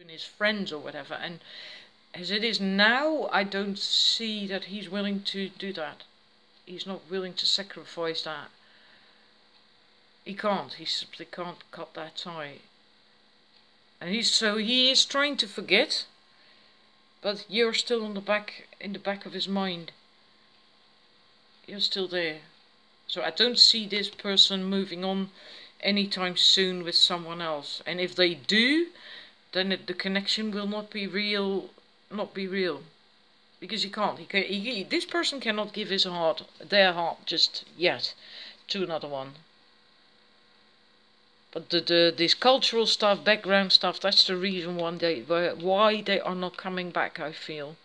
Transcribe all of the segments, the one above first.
his friends or whatever. And as it is now, I don't see that he's willing to do that. He's not willing to sacrifice that. He can't. He simply can't cut that tie. And he is trying to forget, but you're still in the back of his mind. You're still there. So I don't see this person moving on anytime soon with someone else. And if they do, then the connection will not be real. Because he can't. This person cannot give their heart just yet, to another one. But this cultural stuff, background stuff, that's the reason why they are not coming back, I feel.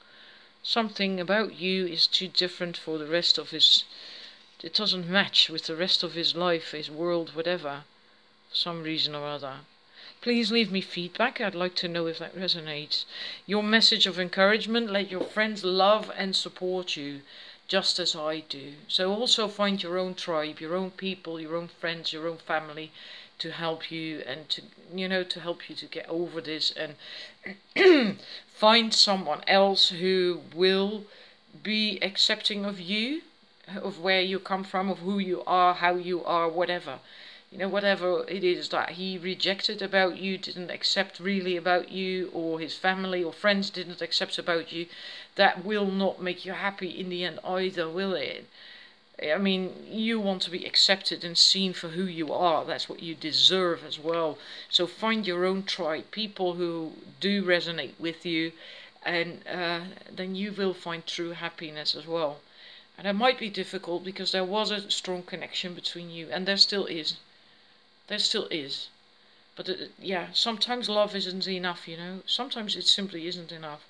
Something about you is too different for the rest of his... It doesn't match with the rest of his life, his world, whatever. For some reason or other. Please leave me feedback. I'd like to know if that resonates. Your message of encouragement. Let your friends love and support you, just as I do. So also find your own tribe, your own people, your own friends, your own family, to help you and to help you to get over this, and find someone else who will be accepting of you, of where you come from, of who you are, how you are, whatever. Whatever it is that he rejected about you, didn't accept really about you, or his family or friends didn't accept about you, that will not make you happy in the end either, will it? I mean, you want to be accepted and seen for who you are. That's what you deserve as well. So find your own tribe, people who do resonate with you, and then you will find true happiness as well. And it might be difficult because there was a strong connection between you, and there still is. There still is. But yeah, sometimes love isn't enough, Sometimes it simply isn't enough.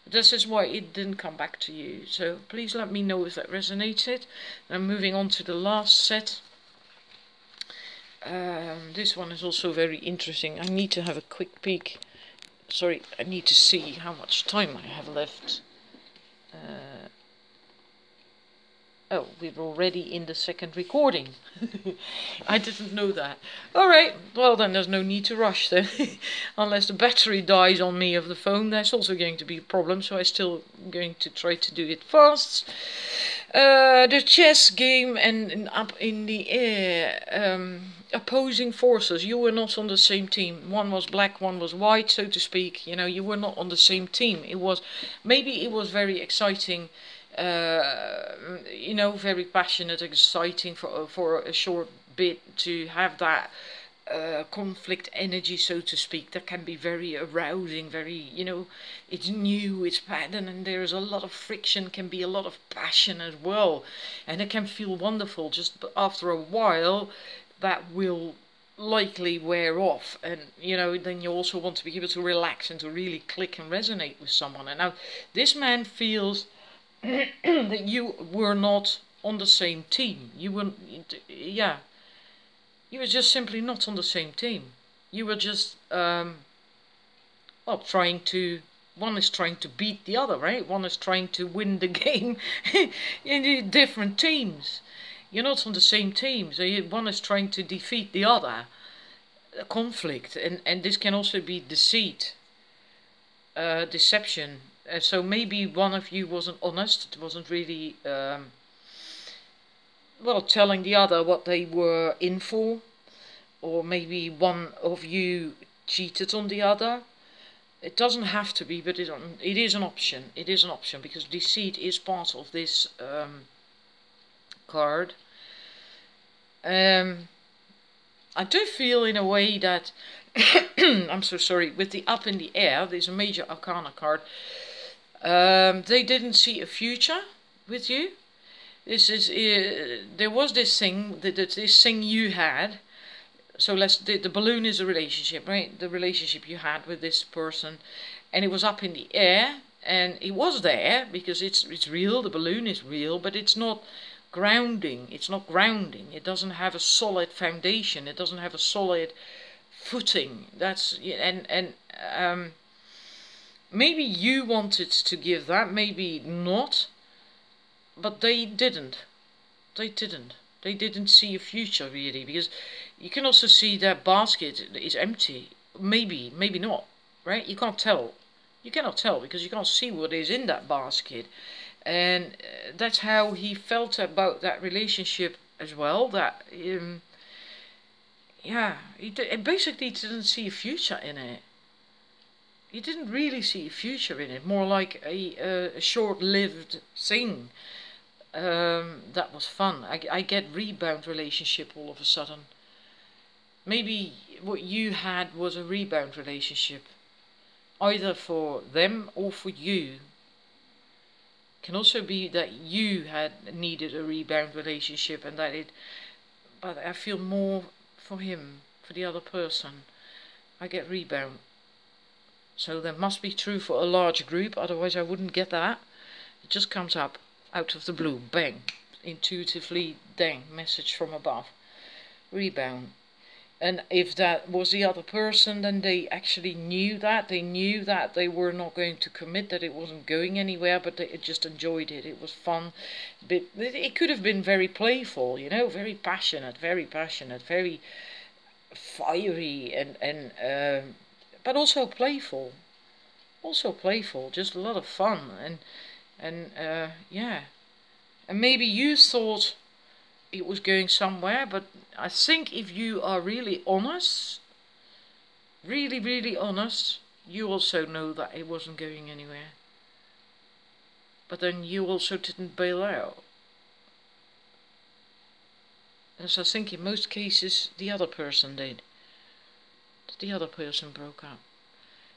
This is why it didn't come back to you. So please let me know if that resonated. I'm moving on to the last set. This one is also very interesting. I need to have a quick peek. Sorry, I need to see how much time I have left. Oh, we're already in the second recording. I didn't know that. Alright, well then there's no need to rush then. Unless the battery dies on me of the phone, that's also going to be a problem. So I'm still going to try to do it fast. The chess game and up in the air. Opposing forces. You were not on the same team. One was black, one was white, so to speak. You were not on the same team. Maybe it was very exciting. Very passionate, exciting for a short bit to have that conflict energy, so to speak. That can be very arousing, very, it's new, it's pattern, and there's a lot of friction, can be a lot of passion as well, and it can feel wonderful. Just after a while, that will likely wear off, and then you also want to be able to relax and to really click and resonate with someone. And now this man feels that you were not on the same team. You were just simply not on the same team. You were just, one is trying to beat the other, right? One is trying to win the game in different teams. You're not on the same team, so one is trying to defeat the other. A conflict, and this can also be deceit, deception. So maybe one of you wasn't honest, wasn't really, telling the other what they were in for. Or maybe one of you cheated on the other. It doesn't have to be, but it is an option. It is an option, because deceit is part of this card. I do feel in a way that, I'm so sorry, with the up in the air, there's a major arcana card. They didn't see a future with you. There was this thing, this thing you had. So the balloon is a relationship, right? The relationship you had with this person, and it was up in the air, and it was there because it's real. The balloon is real, but it's not grounding. It's not grounding. It doesn't have a solid foundation. It doesn't have a solid footing. Maybe you wanted to give that, maybe not, but they didn't. They didn't. They didn't see a future, really, because you can also see that basket is empty. Maybe, maybe not. right? You can't tell. You cannot tell because you can't see what is in that basket. And that's how he felt about that relationship as well. That, yeah, he basically didn't see a future in it. He didn't really see a future in it. More like a short-lived thing. That was fun. I get rebound relationship all of a sudden. Maybe what you had was a rebound relationship. Either for them or for you. Can also be that you had needed a rebound relationship and that but I feel more for him, for the other person. I get rebound. So that must be true for a large group, otherwise I wouldn't get that. It just comes up out of the blue, bang, intuitively, dang, message from above. Rebound. And if that was the other person, then they actually knew that. They knew that they were not going to commit, that it wasn't going anywhere, but they just enjoyed it. It was fun. But it could have been very playful, you know, very passionate, very fiery, but also playful. Also playful, just a lot of fun. And yeah. And maybe you thought it was going somewhere, but I think if you are really honest, really honest, you also know that it wasn't going anywhere. But then you also didn't bail out. And so I think in most cases the other person did. The other person broke up.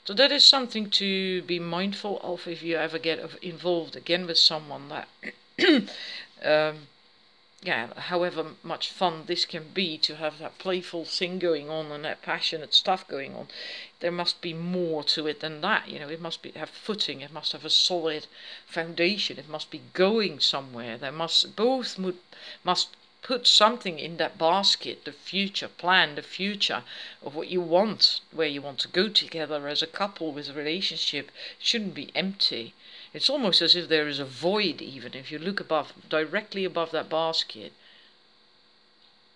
So that is something to be mindful of if you ever get involved again with someone that yeah, however much fun this can be to have that playful thing going on and that passionate stuff going on, there must be more to it than that. You know, it must have footing, it must have a solid foundation, it must be going somewhere. There must put something in that basket, the future plan, the future of what you want, where you want to go together as a couple with a relationship. It shouldn't be empty. It's almost as if there is a void, even if you look directly above that basket.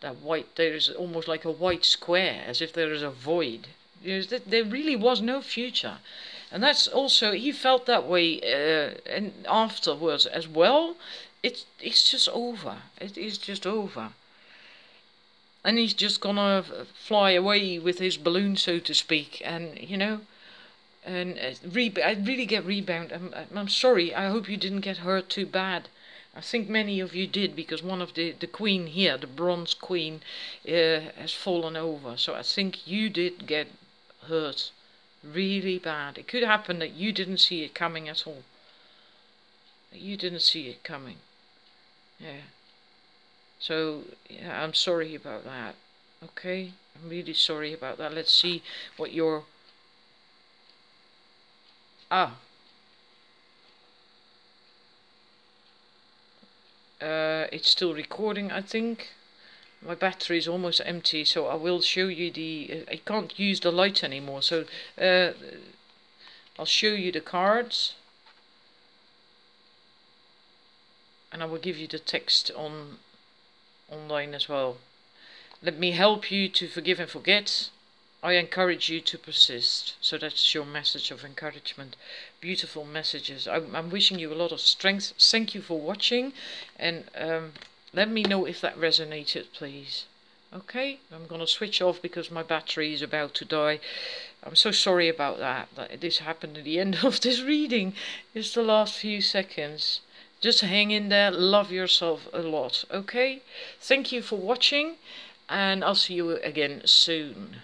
There is almost like a white square, as if there is a void. There really was no future. And that's also, he felt that way, and afterwards as well. It's just over. It is just over. And he's just gonna fly away with his balloon, so to speak, and, you know, and I really get rebound. I'm sorry, I hope you didn't get hurt too bad. I think many of you did, because one of the queen here, the bronze queen, has fallen over. So I think you did get hurt really bad. It could happen that you didn't see it coming at all. You didn't see it coming. Yeah. So, yeah, I'm sorry about that. Okay? I'm really sorry about that. Let's see what your... it's still recording, I think. My battery is almost empty, so I will show you the... I can't use the light anymore, so I'll show you the cards. And I will give you the text online as well. Let me help you to forgive and forget. I encourage you to persist. So that's your message of encouragement. Beautiful messages. I'm wishing you a lot of strength. Thank you for watching. And let me know if that resonated, please. Okay? I'm going to switch off because my battery is about to die. I'm so sorry about that this happened at the end of this reading. It's the last few seconds. Just hang in there. Love yourself a lot. Okay? Thank you for watching. And I'll see you again soon.